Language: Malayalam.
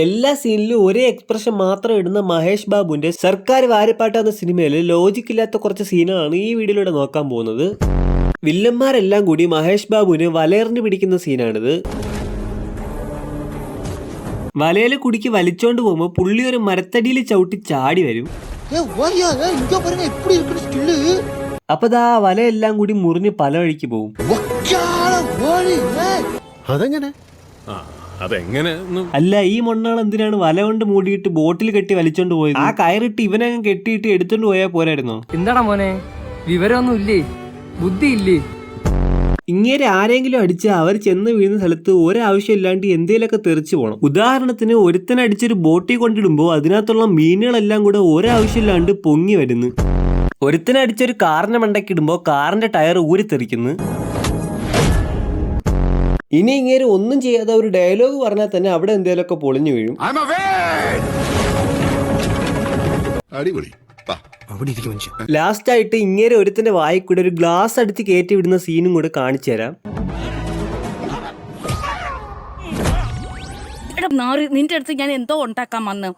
എല്ലാ സീനിലും ഒരേ എക്സ്പ്രഷൻ മാത്രം ഇടുന്ന മഹേഷ് ബാബുവിന്റെ സർക്കാർ വാരിപ്പാട്ട് എന്ന സിനിമയിൽ ലോജിക് ഇല്ലാത്ത കുറച്ച് സീനാണ് ഈ വീഡിയോയിലൂടെ നോക്കാൻ പോകുന്നത്. വില്ലന്മാരെല്ലാം കൂടി മഹേഷ് ബാബുവിന് വലയെറിഞ്ഞ് പിടിക്കുന്ന സീനാണിത്. വലയിൽ കുടുക്കി വലിച്ചോണ്ട് പോകുമ്പോൾ പുള്ളി ഒരു മരത്തടിയിൽ ചവിട്ടി ചാടി വരും. അപ്പൊ ദാ വലയെല്ലാം കൂടി മുറിഞ്ഞ് പല വഴിക്ക് പോകും. അല്ല, ഈ മൊണ്ണാൾ എന്തിനാണ് വല കൊണ്ട് മൂടിയിട്ട് ബോട്ടിൽ കെട്ടി വലിച്ചോണ്ട് പോയത്? ആ കയറിട്ട് ഇവനങ്ങ് കെട്ടിയിട്ട് എടുത്തോണ്ട് പോയാൽ പോരായിരുന്നോ? എന്താടാ മോനെ, വിവരമൊന്നും ഇല്ലേ, ബുദ്ധി ഇല്ലേ? ഇങ്ങനെ ആരെങ്കിലും അടിച്ച് അവർ ചെന്ന് വീഴുന്ന സ്ഥലത്ത് ഒരാവശ്യമില്ലാണ്ട് എന്തേലൊക്കെ തെറിച്ചു പോകണം. ഉദാഹരണത്തിന് ഒരുത്തനടിച്ചൊരു ബോട്ടിൽ കൊണ്ടിടുമ്പോൾ അതിനകത്തുള്ള മീനുകളെല്ലാം കൂടെ ഒരാവശ്യമില്ലാണ്ട് പൊങ്ങി വരുന്നു. ഒരുത്തനടിച്ചൊരു കാറിന്റെ മണ്ടക്കിടുമ്പോൾ കാറിന്റെ ടയർ ഊരിത്തെറിക്കുന്നു. ഇനി ഇങ്ങനെ ഒന്നും ചെയ്യാതെ ഒരു ഡയലോഗ് പറഞ്ഞാൽ തന്നെ അവിടെ എന്തേലൊക്കെ പൊളിഞ്ഞു വീഴും. ലാസ്റ്റ് ആയിട്ട് ഇങ്ങനെ ഒരുത്തിന്റെ വായിൽ കൂടെ ഒരു ഗ്ലാസ് അടിച്ച് കയറ്റി വിടുന്ന സീനും കൂടെ കാണിച്ചു തരാം. നിന്റെ അടുത്ത് ഞാൻ എന്തോ ഉണ്ടാക്കാൻ വന്ന്